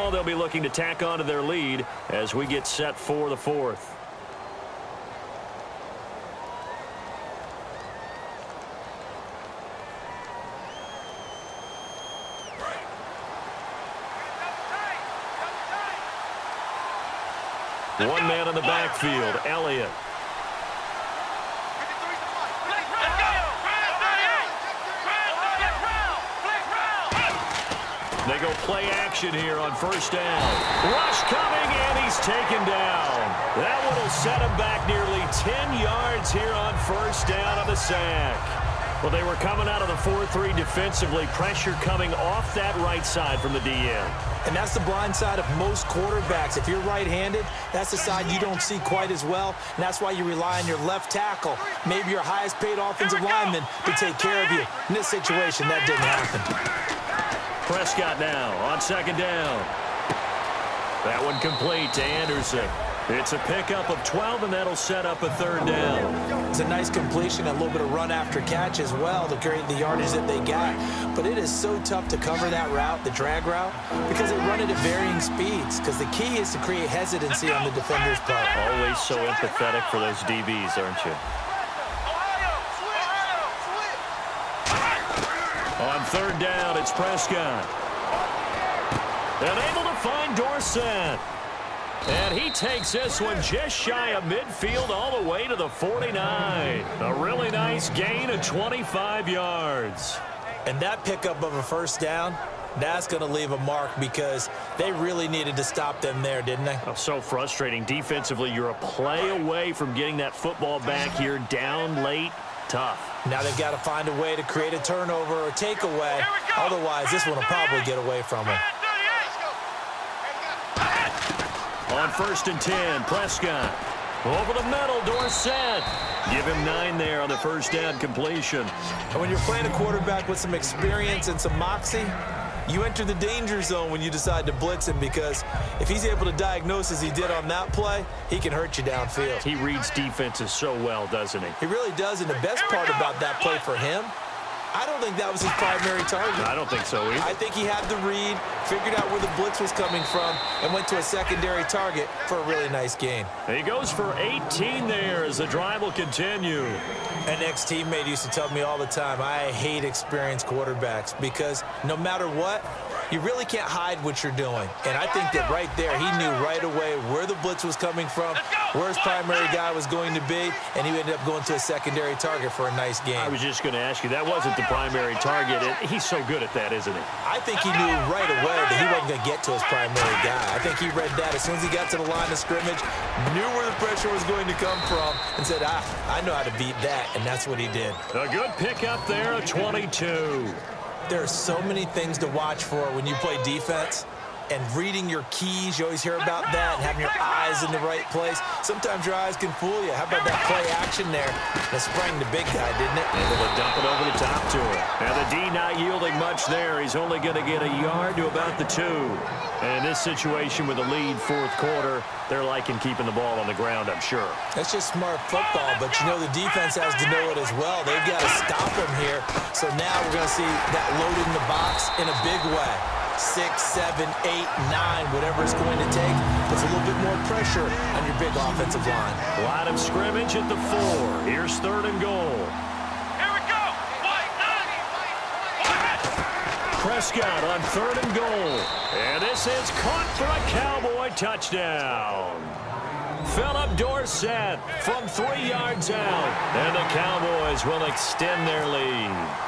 ball, they'll be looking to tack on to their lead as we get set for the fourth. One man in the backfield, Elliott. They go play action here on first down. Rush coming, and he's taken down. That one will set him back nearly 10 yards here on first down on the sack. Well, they were coming out of the 4-3 defensively. Pressure coming off that right side from the DN. And that's the blind side of most quarterbacks. If you're right-handed, that's the side you don't see quite as well. And that's why you rely on your left tackle, maybe your highest-paid offensive lineman, to take care of you. In this situation, that didn't happen. Prescott now on second down. That one complete to Anderson. It's a pickup of 12, and that'll set up a third down. It's a nice completion, a little bit of run after catch as well to create the yardage that they got. But it is so tough to cover that route, the drag route, because they run it at varying speeds. Because the key is to create hesitancy on the defender's part. Always so empathetic for those DBs, aren't you? On third down, it's Prescott. And able to find Dorsett. And he takes this one just shy of midfield all the way to the 49. A really nice gain of 25 yards. And that pickup of a first down, that's going to leave a mark because they really needed to stop them there, didn't they? Oh, so frustrating. Defensively, you're a play away from getting that football back here down late. Tough. Now they've got to find a way to create a turnover or takeaway. Otherwise, this one will probably get away from them. On first and 10, Prescott. Over the middle, Dorsett. Give him 9 there on the first down completion. And when you're playing a quarterback with some experience and some moxie, you enter the danger zone when you decide to blitz him, because if he's able to diagnose as he did on that play, he can hurt you downfield. He reads defenses so well, doesn't he? He really does, and the best part about that play for him, I don't think that was his primary target. I don't think so either. I think he had the read, figured out where the blitz was coming from, and went to a secondary target for a really nice gain. He goes for 18 there as the drive will continue. An ex-teammate used to tell me all the time, I hate experienced quarterbacks because no matter what, you really can't hide what you're doing. And I think that right there, he knew right away where the blitz was coming from, where his primary guy was going to be, and he ended up going to a secondary target for a nice game. I was just going to ask you, that wasn't the primary target. He's so good at that, isn't he? I think he knew right away that he wasn't going to get to his primary guy. I think he read that as soon as he got to the line of scrimmage, knew where the pressure was going to come from, and said, I know how to beat that, and that's what he did. A good pickup there, a 22. There are so many things to watch for when you play defense, and reading your keys, you always hear about that, and having your eyes in the right place. Sometimes your eyes can fool you. How about that play action there? That sprang the big guy, didn't it? Able to dump it over the top to him. Now the D not yielding much there. He's only going to get a yard to about the 2. And in this situation with a lead fourth quarter, they're liking keeping the ball on the ground, I'm sure. That's just smart football, but you know the defense has to know it as well. They've got to stop him here. So now we're going to see that load in the box in a big way. 6, 7, 8, 9, whatever it's going to take. Puts a little bit more pressure on your big offensive line. Line of scrimmage at the 4. Here's third and goal. Here we go. Prescott on third and goal. And this is caught for a Cowboy touchdown. Philip Dorsett from 3 yards out. And the Cowboys will extend their lead.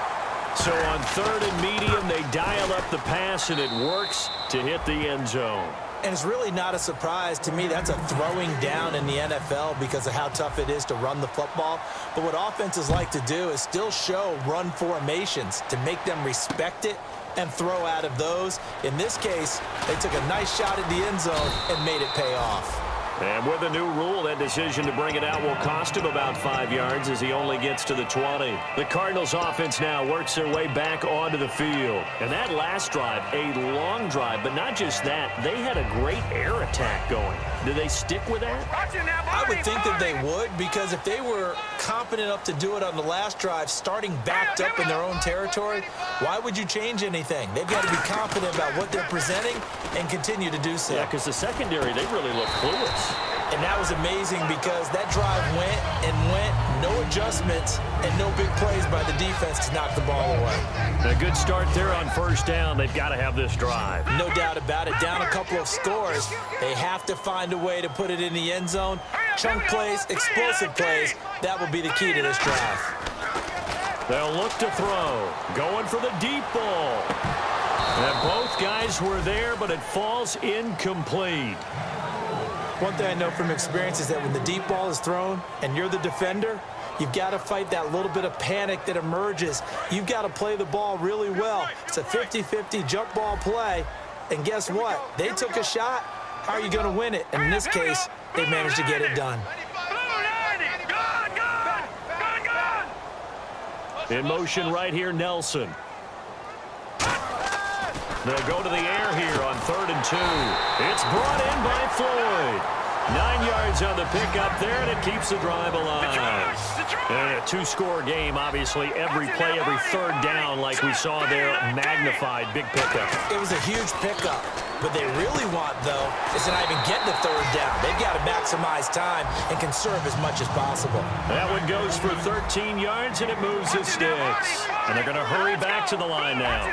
So on third and medium, they dial up the pass, and it works to hit the end zone. And it's really not a surprise to me. That's a throwing down in the NFL because of how tough it is to run the football. But what offenses like to do is still show run formations to make them respect it and throw out of those. In this case, they took a nice shot at the end zone and made it pay off. And with a new rule, that decision to bring it out will cost him about 5 yards as he only gets to the 20. The Cardinals offense now works their way back onto the field. And that last drive, a long drive, but not just that, they had a great air attack going. Do they stick with that? I would think that they would, because if they were competent enough to do it on the last drive, starting backed up in their own territory, why would you change anything? They've got to be confident about what they're presenting and continue to do so. Yeah, because the secondary, they really look clueless. And that was amazing because that drive went and went, no adjustments, and no big plays by the defense to knock the ball away. A good start there on first down. They've got to have this drive. No doubt about it. Down a couple of scores. They have to find a way to put it in the end zone. Chunk plays, explosive plays. That will be the key to this drive. They'll look to throw. Going for the deep ball. And both guys were there, but it falls incomplete. One thing I know from experience is that when the deep ball is thrown and you're the defender, you've got to fight that little bit of panic that emerges. You've got to play the ball really well. It's a 50-50 jump ball play. And guess what? They took a shot. How are you going to win it? And in this case, they managed to get it done. In motion right here, Nelson. They'll go to the air here on 3rd and 2. It's brought in by Floyd. 9 yards on the pickup there, and it keeps the drive alive. And a two-score game, obviously. Every play, every third down, like we saw there, magnified. Big pickup. It was a huge pickup. What they really want, though, is to not even get the third down. They've got to maximize time and conserve as much as possible. That one goes for 13 yards, and it moves the sticks. And they're going to hurry back to the line now.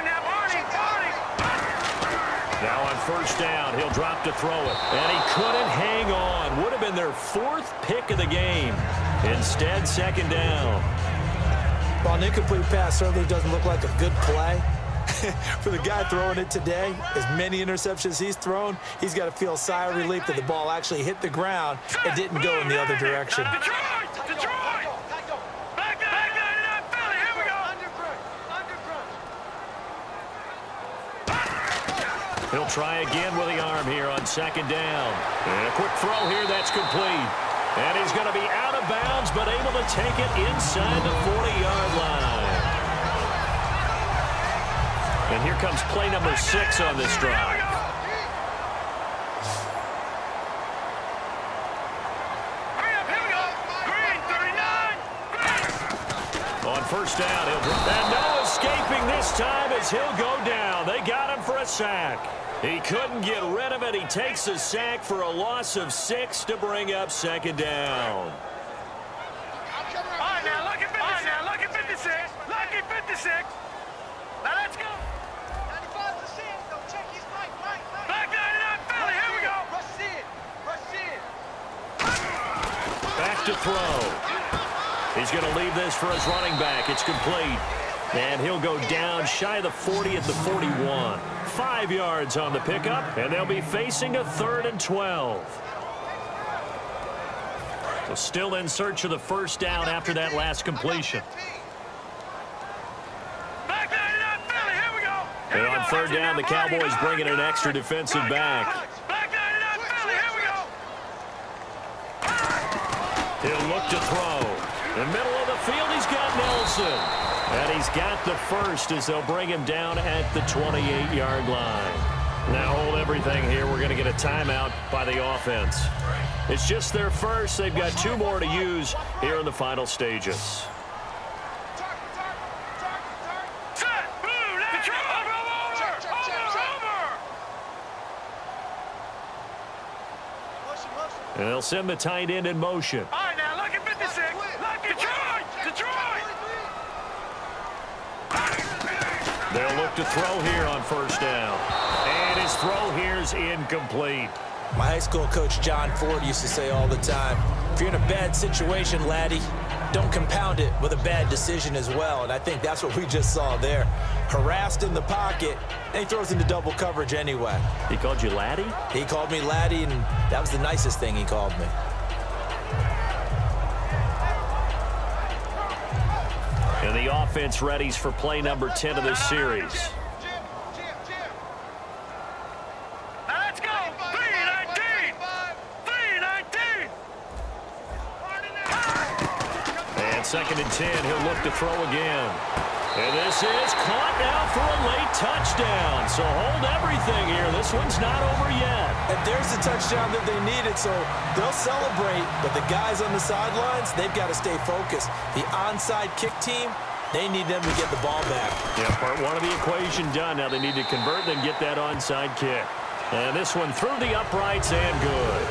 Now on first down, he'll drop to throw it. And he couldn't hang on. Would have been their 4th pick of the game. Instead, 2nd down. Well, an incomplete pass certainly doesn't look like a good play. For the guy throwing it today, as many interceptions he's thrown, he's got to feel a sigh of relief that the ball actually hit the ground and didn't go in the other direction. He'll try again with the arm here on 2nd down. And a quick throw here, that's complete. And he's going to be out of bounds, but able to take it inside the 40-yard line. And here comes play number 6 on this drive. On first down, and no escaping this time as he'll go down. They got him for a sack. He couldn't get rid of it. He takes a sack for a loss of 6 to bring up 2nd down. All right, now look at 56. Lucky 56. Now let's go. 95%. Don't check his mic. Back 99 Philly. Here we go. Rush in. Back to throw. He's going to leave this for his running back. It's complete. And he'll go down shy of the 40 at the 41. 5 yards on the pickup, and they'll be facing a 3rd and 12. So still in search of the first down after that last completion. Back 99 Philly. Here we go. And on 3rd down, the Cowboys bringing an extra defensive back. Back 99 Philly. Here we go. He'll look to throw. In the middle of the field, he's got Nelson. And he's got the first as they'll bring him down at the 28-yard line. Now hold everything here. We're going to get a timeout by the offense. It's just their first. They've got 2 more to use here in the final stages. Set. Blue. Over. And they'll send the tight end in motion. All right, now look at 56. Detroit. They'll look to throw here on first down. And his throw here is incomplete. My high school coach, John Ford, used to say all the time, if you're in a bad situation, laddie, don't compound it with a bad decision as well. And I think that's what we just saw there. Harassed in the pocket, and he throws into double coverage anyway. He called you laddie? He called me laddie, and that was the nicest thing he called me. And the offense readies for play number 10 of this series. Now let's go. 319. 2nd and 10. He'll look to throw again. And this is caught now for a late touchdown. So hold everything here. This one's not over yet. And there's the touchdown that they needed, so they'll celebrate. But the guys on the sidelines, they've got to stay focused. The onside kick team, they need them to get the ball back. Yeah, part one of the equation done. Now they need to convert and get that onside kick. And this one through the uprights and good.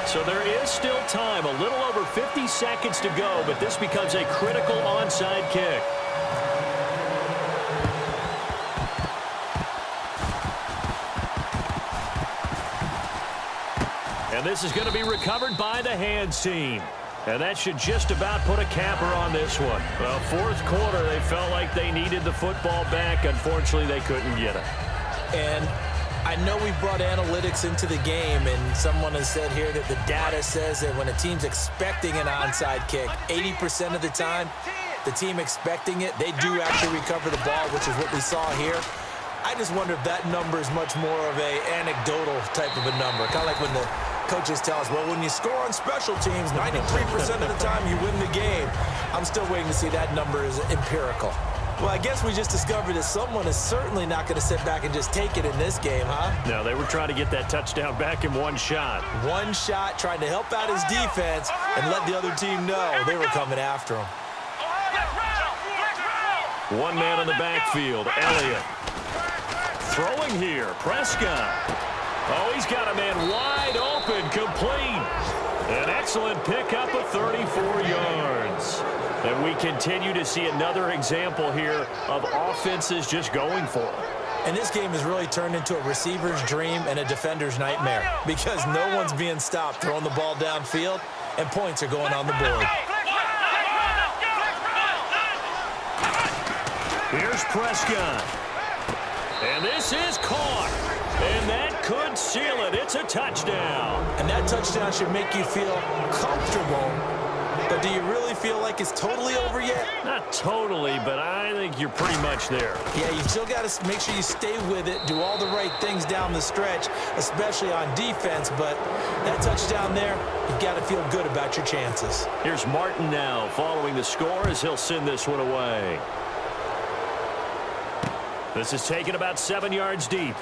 So there is still time, a little over 50 seconds to go, but this becomes a critical onside kick. And this is going to be recovered by the hands team. And that should just about put a capper on this one. Well, 4th quarter, they felt like they needed the football back. Unfortunately, they couldn't get it. And I know we brought analytics into the game, and someone has said here that the data says that when a team's expecting an onside kick, 80% of the time, the team expecting it, they do actually recover the ball, which is what we saw here. I just wonder if that number is much more of a anecdotal type of a number, kind of like when the coaches tell us, well, when you score on special teams, 93% of the time you win the game. I'm still waiting to see that number is empirical. Well, I guess we just discovered that someone is certainly not going to sit back and just take it in this game, huh? No, they were trying to get that touchdown back in one shot. One shot, trying to help out his defense and let the other team know they were coming after him. One man in the backfield, Elliott. Throwing here, Prescott. Oh, he's got a man wide open, complete. An excellent pickup of 34 yards. And we continue to see another example here of offenses just going for it. And this game has really turned into a receiver's dream and a defender's nightmare because no one's being stopped throwing the ball downfield, and points are going on the board. Here's Prescott. And this is caught. And that could seal it. It's a touchdown. And that touchdown should make you feel comfortable. But do you really feel like it's totally over yet? Not totally, but I think you're pretty much there. Yeah, you've still got to make sure you stay with it, do all the right things down the stretch, especially on defense. But that touchdown there, you've got to feel good about your chances. Here's Martin now following the score as he'll send this one away. This is taken about 7 yards deep.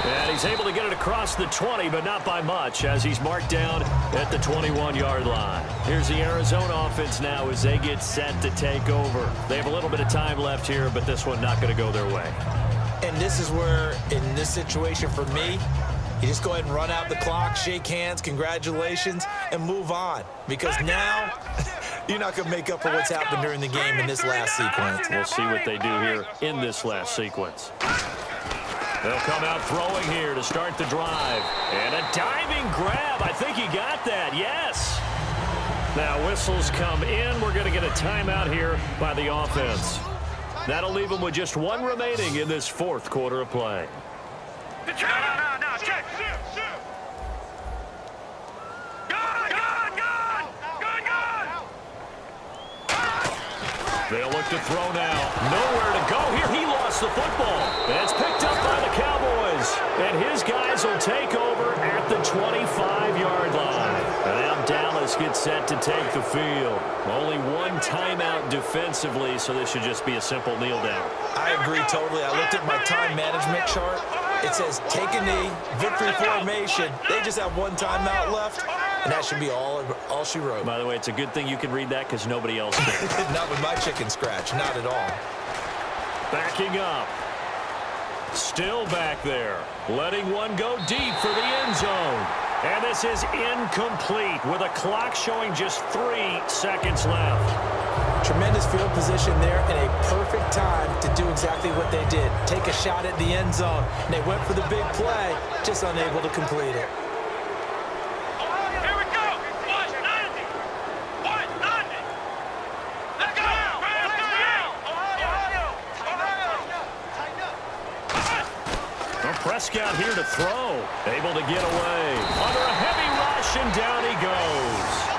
And he's able to get it across the 20, but not by much, as he's marked down at the 21-yard line. Here's the Arizona offense now as they get set to take over. They have a little bit of time left here, but this one not going to go their way. And this is where, in this situation for me, you just go ahead and run out the clock, shake hands, congratulations, and move on. Because now, you're not going to make up for what's happened during the game in this last sequence. We'll see what they do here in this last sequence. They'll come out throwing here to start the drive. And a diving grab. I think he got that. Yes. Now whistles come in. We're going to get a timeout here by the offense. That'll leave them with just one remaining in this 4th quarter of play. No, check. They'll look to throw now. Nowhere to go here. He lost the football. And it's picked up by the Cowboys. And his guys will take over at the 25-yard line. And now Dallas gets set to take the field. Only one timeout defensively, so this should just be a simple kneel down. I agree totally. I looked at my time management chart. It says take a knee, victory formation. They just have one timeout left, and that should be all she wrote. By the way, it's a good thing you can read that because nobody else can. Not with my chicken scratch, not at all. Backing up. Still back there. Letting one go deep for the end zone. And this is incomplete with a clock showing just 3 seconds left. Tremendous field position there and a perfect time to do exactly what they did. Take a shot at the end zone. And they went for the big play, just unable to complete it. Here we go. 190. 190. Let's go. Well, Prescott here to throw. Able to get away. Under a heavy rush, and down he goes.